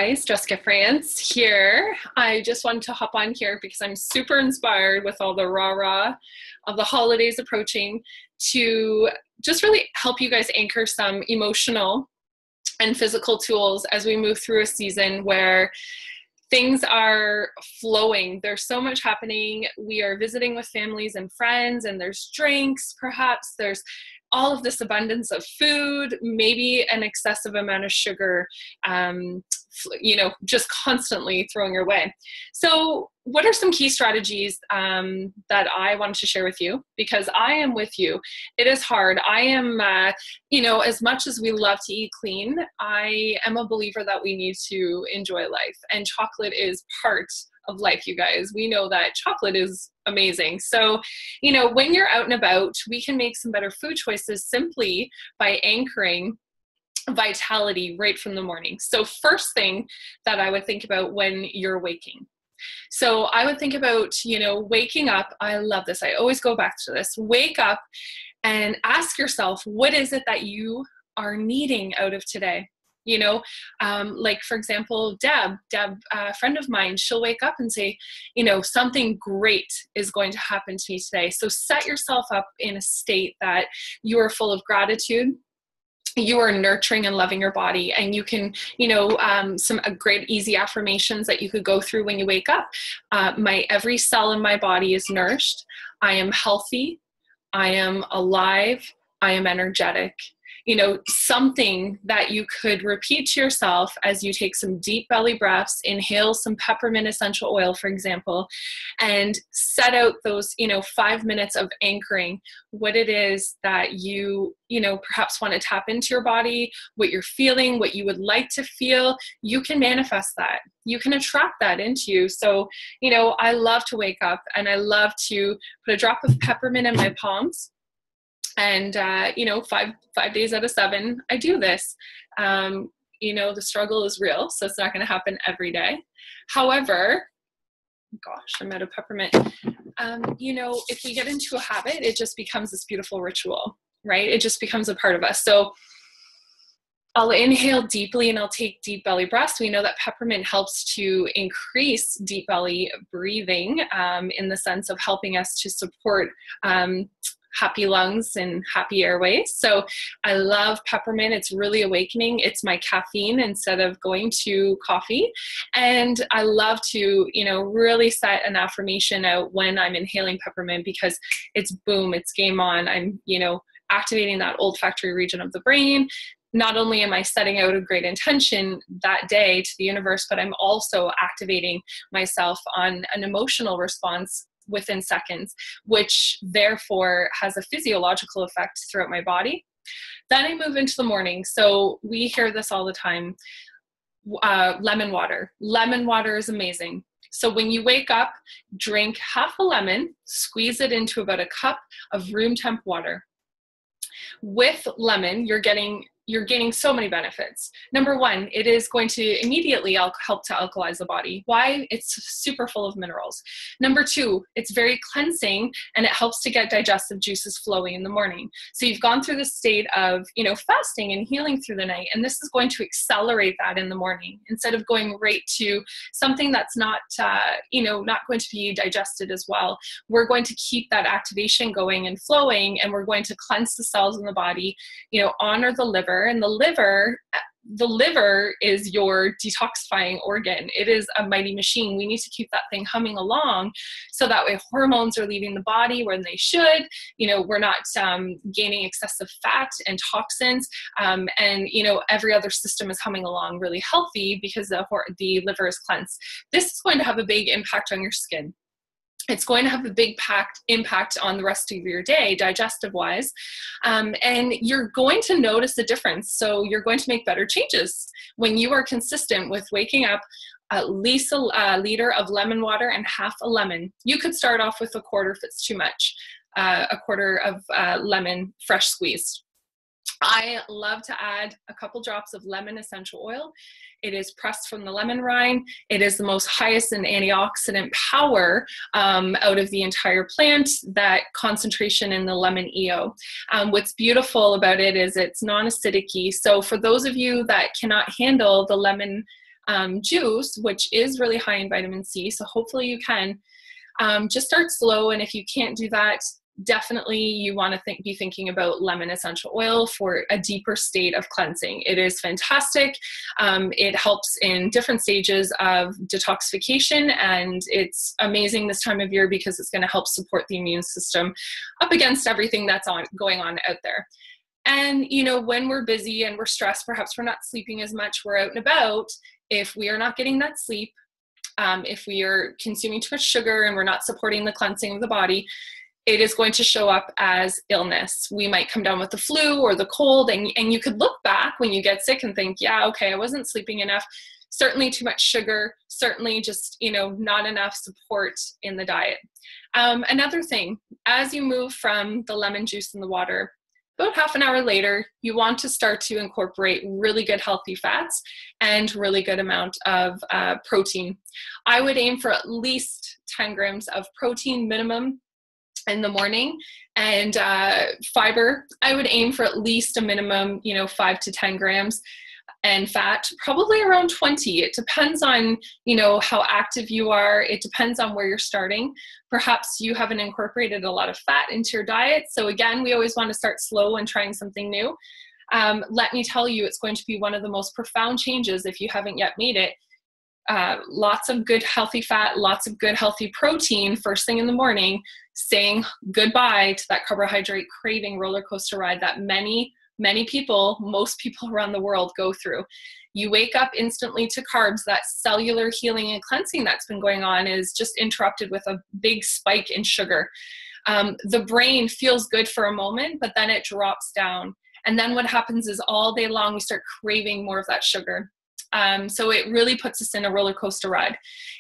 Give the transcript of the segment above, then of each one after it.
guys, Jessica France here. I just wanted to hop on here because I'm super inspired with all the rah-rah of the holidays approaching to just really help you guys anchor some emotional and physical tools as we move through a season where things are flowing. There's so much happening. We are visiting with families and friends, and there's drinks, perhaps. There's all of this abundance of food, maybe an excessive amount of sugar, just constantly throwing your way. So what are some key strategies that I wanted to share with you? Because I am with you. It is hard. I am, as much as we love to eat clean, I am a believer that we need to enjoy life. And chocolate is part of life, you guys. We know that chocolate is amazing. So, when you're out and about, we can make some better food choices simply by anchoring vitality right from the morning. So first thing that I would think about when you're waking. So I would think about, waking up. I love this. I always go back to this. Wake up and ask yourself, what is it that you are needing out of today? Like for example, Deb, a friend of mine, she'll wake up and say, something great is going to happen to me today. So set yourself up in a state that you are full of gratitude. You are nurturing and loving your body, and you can, some great easy affirmations that you could go through when you wake up. Every cell in my body is nourished. I am healthy. I am alive. I am energetic. Something that you could repeat to yourself as you take some deep belly breaths, inhale some peppermint essential oil, for example, and set out those, 5 minutes of anchoring what it is that you perhaps want to tap into your body, what you're feeling, what you would like to feel. You can manifest that. You can attract that into you. So, I love to wake up and I love to put a drop of peppermint in my palms. And, 5 days out of 7, I do this. The struggle is real, so it's not going to happen every day. However, gosh, I'm out of peppermint. If we get into a habit, it just becomes this beautiful ritual, right? It just becomes a part of us. So I'll inhale deeply and I'll take deep belly breaths. We know that peppermint helps to increase deep belly breathing in the sense of helping us to support happy lungs and happy airways. So I love peppermint. It's really awakening. It's my caffeine instead of going to coffee. And I love to, really set an affirmation out when I'm inhaling peppermint because it's boom, it's game on. I'm, activating that olfactory region of the brain. Not only am I setting out a great intention that day to the universe, but I'm also activating myself on an emotional response within seconds, which therefore has a physiological effect throughout my body. Then I move into the morning. So we hear this all the time, lemon water. Lemon water is amazing. So when you wake up, drink half a lemon, squeeze it into about a cup of room temp water. With lemon, you're gaining so many benefits. Number one, it is going to immediately help to alkalize the body. Why? It's super full of minerals. Number two, it's very cleansing and it helps to get digestive juices flowing in the morning. So you've gone through the state of, fasting and healing through the night, and this is going to accelerate that in the morning instead of going right to something that's not, not going to be digested as well. We're going to keep that activation going and flowing, and we're going to cleanse the cells in the body, honor the liver. And the liver is your detoxifying organ. It is a mighty machine. We need to keep that thing humming along so that way hormones are leaving the body when they should. We're not gaining excessive fat and toxins, and every other system is humming along really healthy because the liver is cleansed. This is going to have a big impact on your skin. It's going to have a big impact on the rest of your day, digestive-wise, and you're going to notice a difference. So you're going to make better changes when you are consistent with waking up at least a liter of lemon water and half a lemon. You could start off with a quarter if it's too much, a quarter of lemon fresh squeezed. I love to add a couple drops of lemon essential oil. It is pressed from the lemon rind. It is the most highest in antioxidant power out of the entire plant, that concentration in the lemon EO. What's beautiful about it is it's non-acidic-y. So for those of you that cannot handle the lemon juice, which is really high in vitamin C. So hopefully you can just start slow. And if you can't do that, definitely you want to be thinking about lemon essential oil for a deeper state of cleansing. It is fantastic. It helps in different stages of detoxification, and it's amazing this time of year because it's going to help support the immune system up against everything that's going on out there. And, you know, when we're busy and we're stressed, perhaps we're not sleeping as much, we're out and about. If we are not getting that sleep, if we are consuming too much sugar and we're not supporting the cleansing of the body, it is going to show up as illness. We might come down with the flu or the cold, and you could look back when you get sick and think, yeah, okay, I wasn't sleeping enough. Certainly too much sugar, certainly just, you know, not enough support in the diet. Another thing, as you move from the lemon juice in the water, about half an hour later, you want to start to incorporate really good healthy fats and really good amount of protein. I would aim for at least 10 grams of protein minimum in the morning, and fiber, I would aim for at least a minimum, 5 to 10 grams, and fat, probably around 20. It depends on, how active you are. It depends on where you're starting. Perhaps you haven't incorporated a lot of fat into your diet. So again, we always want to start slow and trying something new. Let me tell you, it's going to be one of the most profound changes if you haven't yet made it. Lots of good healthy fat, lots of good healthy protein first thing in the morning, saying goodbye to that carbohydrate craving roller coaster ride that many people, most people around the world go through. You wake up instantly to carbs. That cellular healing and cleansing that's been going on is just interrupted with a big spike in sugar. The brain feels good for a moment, but then it drops down. And then what happens is all day long, we start craving more of that sugar. So it really puts us in a roller coaster ride.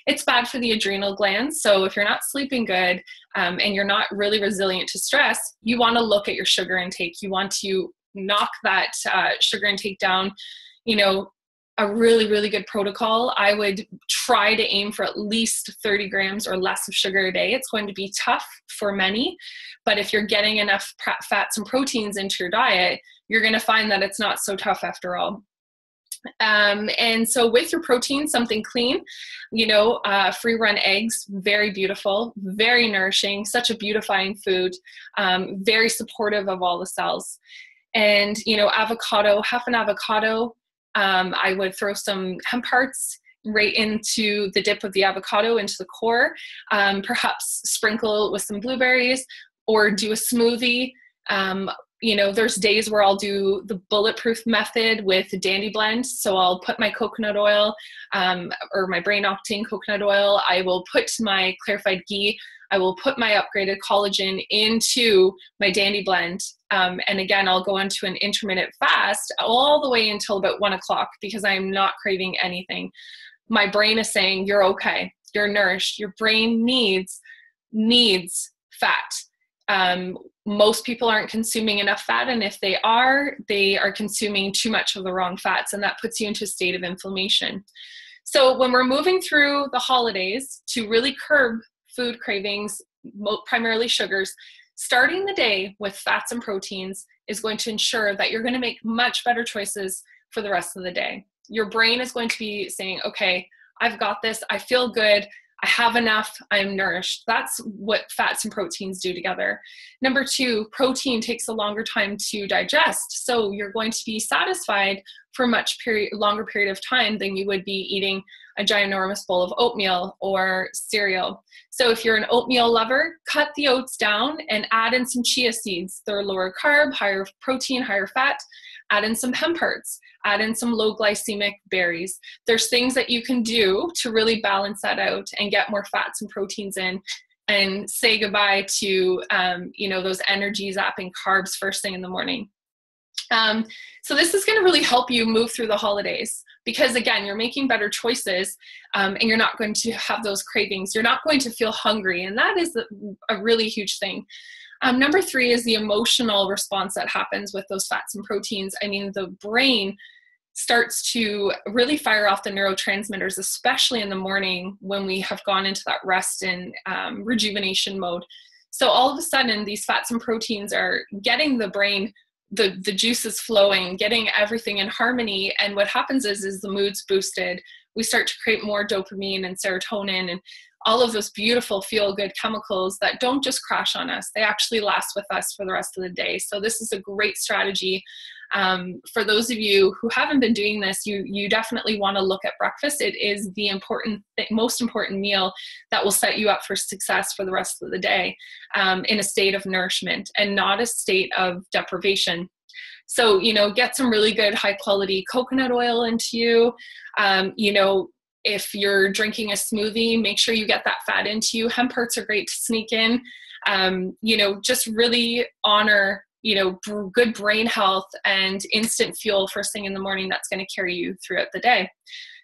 It's bad for the adrenal glands. So if you're not sleeping good and you're not really resilient to stress, you want to look at your sugar intake. You want to knock that sugar intake down. A really, really good protocol, I would try to aim for at least 30 grams or less of sugar a day. It's going to be tough for many, but if you're getting enough fats and proteins into your diet, you're going to find that it's not so tough after all. And so with your protein, something clean, free run eggs, very beautiful, very nourishing, such a beautifying food, very supportive of all the cells. And, avocado, half an avocado, I would throw some hemp hearts right into the dip of the avocado, into the core, perhaps sprinkle with some blueberries or do a smoothie. There's days where I'll do the bulletproof method with Dandy Blend. So I'll put my coconut oil or my brain octane coconut oil. I will put my clarified ghee. I will put my upgraded collagen into my Dandy Blend. And again, I'll go into an intermittent fast all the way until about 1 o'clock because I'm not craving anything. My brain is saying, you're okay, you're nourished. Your brain needs fat. Most people aren't consuming enough fat, and if they are consuming too much of the wrong fats, and that puts you into a state of inflammation. So when we're moving through the holidays to really curb food cravings, primarily sugars, starting the day with fats and proteins is going to ensure that you're going to make much better choices for the rest of the day. Your brain is going to be saying, okay, I've got this, I feel good, I have enough, I'm nourished. That's what fats and proteins do together. Number 2, protein takes a longer time to digest. So you're going to be satisfied for a longer period of time than you would be eating a ginormous bowl of oatmeal or cereal. So if you're an oatmeal lover, cut the oats down and add in some chia seeds. They're lower carb, higher protein, higher fat. Add in some hemp hearts, add in some low glycemic berries. There's things that you can do to really balance that out and get more fats and proteins in and say goodbye to, those energy zapping carbs first thing in the morning. So this is going to really help you move through the holidays because again, you're making better choices and you're not going to have those cravings. You're not going to feel hungry. And that is a really huge thing. Number 3 is the emotional response that happens with those fats and proteins. I mean, the brain starts to really fire off the neurotransmitters, especially in the morning when we have gone into that rest and rejuvenation mode. So all of a sudden, these fats and proteins are getting the brain, the juices flowing, getting everything in harmony. And what happens is the mood's boosted. we start to create more dopamine and serotonin and all of those beautiful feel-good chemicals that don't just crash on us. They actually last with us for the rest of the day. So this is a great strategy. For those of you who haven't been doing this, you definitely want to look at breakfast. It is the most important meal that will set you up for success for the rest of the day, in a state of nourishment and not a state of deprivation. So, get some really good high quality coconut oil into you. If you're drinking a smoothie, make sure you get that fat into you. Hemp hearts are great to sneak in. Just really honor good brain health and instant fuel first thing in the morning that's going to carry you throughout the day.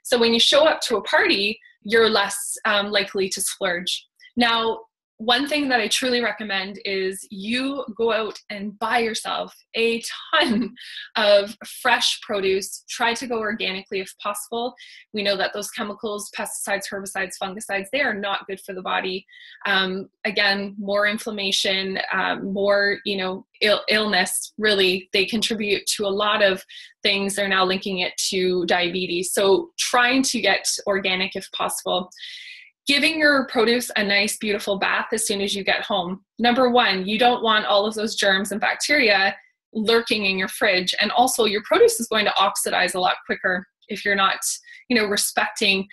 So when you show up to a party, you're less likely to splurge. Now, one thing that I truly recommend is you go out and buy yourself a ton of fresh produce. Try to go organically if possible. We know that those chemicals, pesticides, herbicides, fungicides, they are not good for the body. Again, more inflammation, more, illness, really, they contribute to a lot of things. They're now linking it to diabetes. So trying to get organic if possible. Giving your produce a nice, beautiful bath as soon as you get home. Number one, you don't want all of those germs and bacteria lurking in your fridge. And also your produce is going to oxidize a lot quicker if you're not, respecting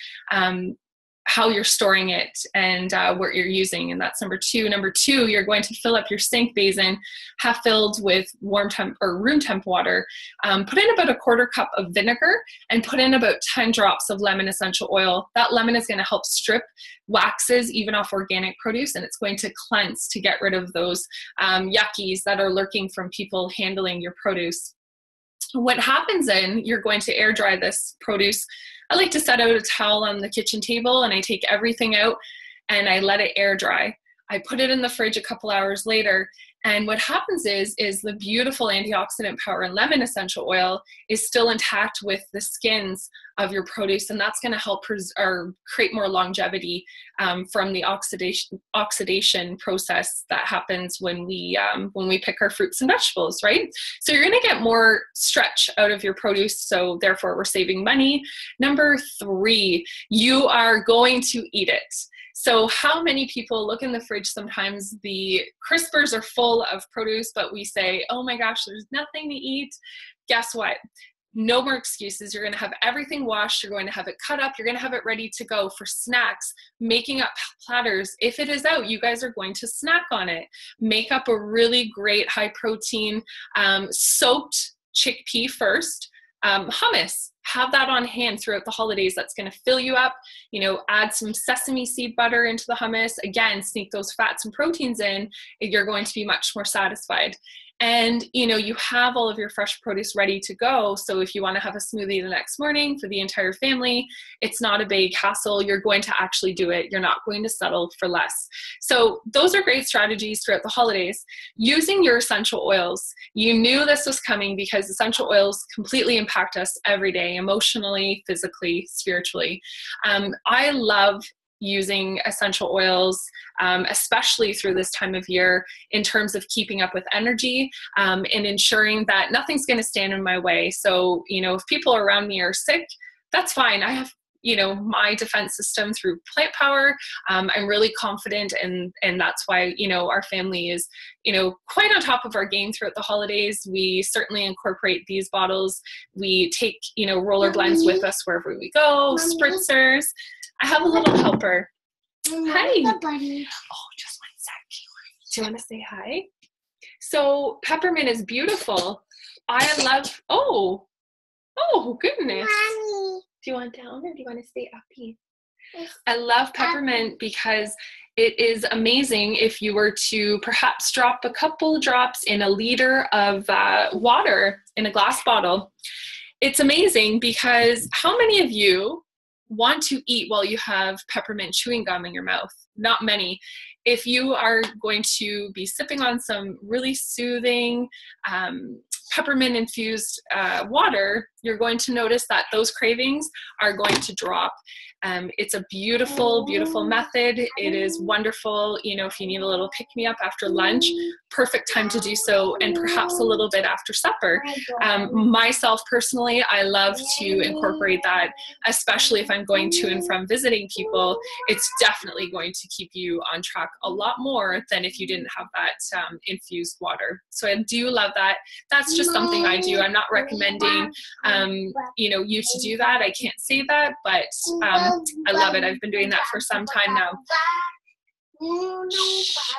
how you're storing it and what you're using. And that's number two. Number two, you're going to fill up your sink basin, half filled with room temp water. Put in about a quarter cup of vinegar and put in about 10 drops of lemon essential oil. That lemon is going to help strip waxes even off organic produce, and it's going to cleanse to get rid of those yuckies that are lurking from people handling your produce. What happens then, you're going to air dry this produce. I like to set out a towel on the kitchen table and I take everything out and I let it air dry. I put it in the fridge a couple hours later, and what happens is the beautiful antioxidant power in lemon essential oil is still intact with the skins of your produce, and that's going to help create more longevity from the oxidation process that happens when we pick our fruits and vegetables, right? So you're going to get more stretch out of your produce, so therefore we're saving money. Number three, you are going to eat it. So how many people look in the fridge sometimes, the crispers are full of produce, but we say, oh my gosh, there's nothing to eat. Guess what? No more excuses. You're going to have everything washed. You're going to have it cut up. You're going to have it ready to go for snacks, making up platters. If it is out, you guys are going to snack on it. Make up a really great high protein soaked chickpea first. Hummus, have that on hand throughout the holidays. That's going to fill you up. Add some sesame seed butter into the hummus. Again, sneak those fats and proteins in. You're going to be much more satisfied. And, you have all of your fresh produce ready to go. So if you want to have a smoothie the next morning for the entire family, it's not a big hassle. You're going to actually do it. You're not going to settle for less. So those are great strategies throughout the holidays. Using your essential oils. You knew this was coming because essential oils completely impact us every day, emotionally, physically, spiritually. I love using essential oils, especially through this time of year, in terms of keeping up with energy and ensuring that nothing's going to stand in my way. So, if people around me are sick, that's fine. I have, my defense system through plant power. I'm really confident, and that's why, our family is, quite on top of our game throughout the holidays. We certainly incorporate these bottles. We take, roller blends with us wherever we go, spritzers. I have a little helper. Hi. Oh, just 1 sec. Do you want to say hi? So peppermint is beautiful. I love, oh goodness. Mommy. Do you want down or do you want to stay uppy? I love peppermint because it is amazing if you were to perhaps drop a couple drops in a liter of water in a glass bottle. It's amazing because how many of you want to eat while you have peppermint chewing gum in your mouth? Not many. If you are going to be sipping on some really soothing peppermint infused water, you're going to notice that those cravings are going to drop. It's a beautiful, beautiful method. It is wonderful. You know, if you need a little pick-me-up after lunch, perfect time to do so, and perhaps a little bit after supper. Myself personally, I love to incorporate that, especially if I'm going to and from visiting people. It's definitely going to keep you on track a lot more than if you didn't have that infused water. So I do love that. That's just something I do. I'm not recommending you know, you to do that. I can't say that, but I love it. I've been doing that for some time now.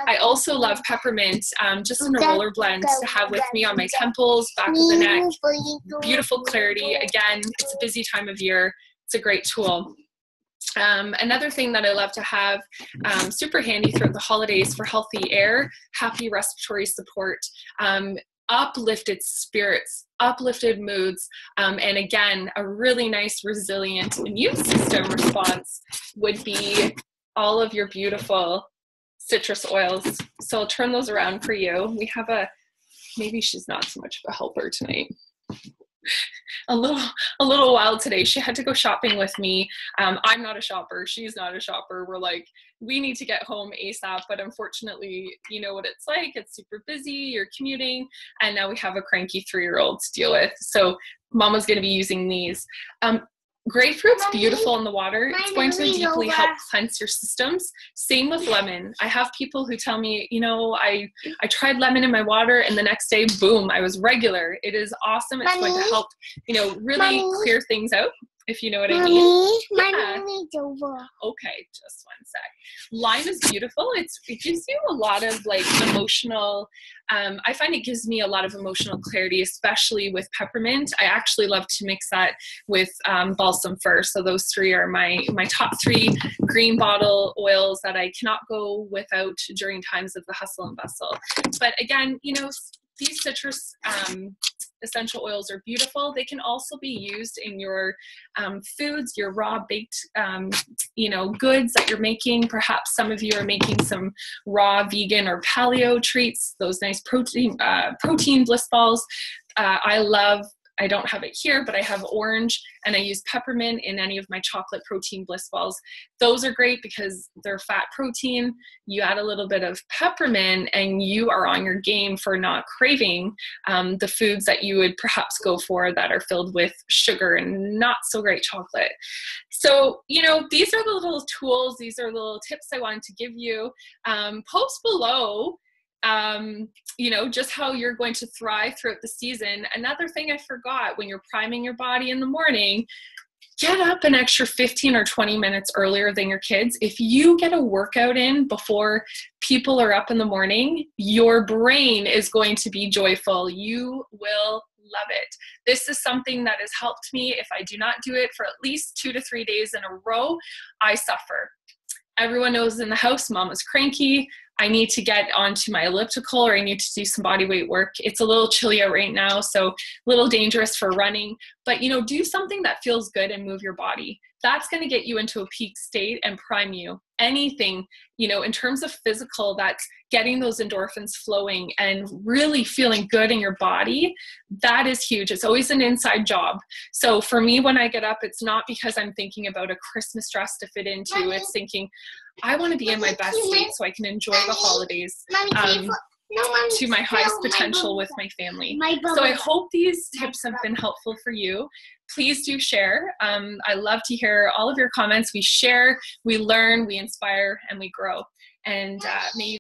I also love peppermint, just in a roller blend to have with me on my temples, back of the neck. Beautiful clarity. Again, it's a busy time of year. It's a great tool. Another thing that I love to have, super handy throughout the holidays for healthy air, happy respiratory support, uplifted spirits, uplifted moods, and again, a really nice resilient immune system response would be all of your beautiful citrus oils. So I'll turn those around for you. We have maybe she's not so much of a helper tonight. A little wild today. She had to go shopping with me. I'm not a shopper. She's not a shopper. We're like, we need to get home ASAP, but unfortunately, you know what it's like. It's super busy. You're commuting, and now we have a cranky 3-year-old to deal with. So Mama's going to be using these. Grapefruit's beautiful in the water. It's going to deeply help cleanse your systems. Same with lemon. I have people who tell me, you know, I tried lemon in my water and the next day, boom, I was regular. It is awesome. It's going to help, you know, really clear things out, if you know what I mean. Yeah. Okay, just one sec. Lime is beautiful. It gives you a lot of like emotional, I find it gives me a lot of emotional clarity, especially with peppermint. I actually love to mix that with balsam fir. So those 3 are my top 3 green bottle oils that I cannot go without during times of the hustle and bustle. But again, you know, these citrus essential oils are beautiful. They can also be used in your foods, your raw baked, you know, goods that you're making. Perhaps some of you are making some raw vegan or paleo treats, those nice protein bliss balls. I don't have it here, but I have orange, and I use peppermint in any of my chocolate protein bliss balls. Those are great because they're fat protein. You add a little bit of peppermint and you are on your game for not craving the foods that you would perhaps go for that are filled with sugar and not so great chocolate. So, you know, these are the little tools. These are little tips I wanted to give you. Post below you know, just how you're going to thrive throughout the season. Another thing I forgot, when you're priming your body in the morning, get up an extra 15 or 20 minutes earlier than your kids. If you get a workout in before people are up in the morning, your brain is going to be joyful. You will love it. This is something that has helped me. If I do not do it for at least 2 to 3 days in a row, I suffer. Everyone knows in the house, Mama's cranky. I need to get onto my elliptical, or I need to do some body weight work. It's a little chilly out right now, so a little dangerous for running. But, you know, do something that feels good and move your body. That's going to get you into a peak state and prime you. Anything, you know, in terms of physical, that's getting those endorphins flowing and really feeling good in your body, that is huge. It's always an inside job. So for me, when I get up, it's not because I'm thinking about a Christmas dress to fit into. It's thinking, I want to be in my best state so I can enjoy the holidays to my highest potential with my family. So I hope these tips have been helpful for you. Please do share. I love to hear all of your comments. We share, we learn, we inspire, and we grow. And may you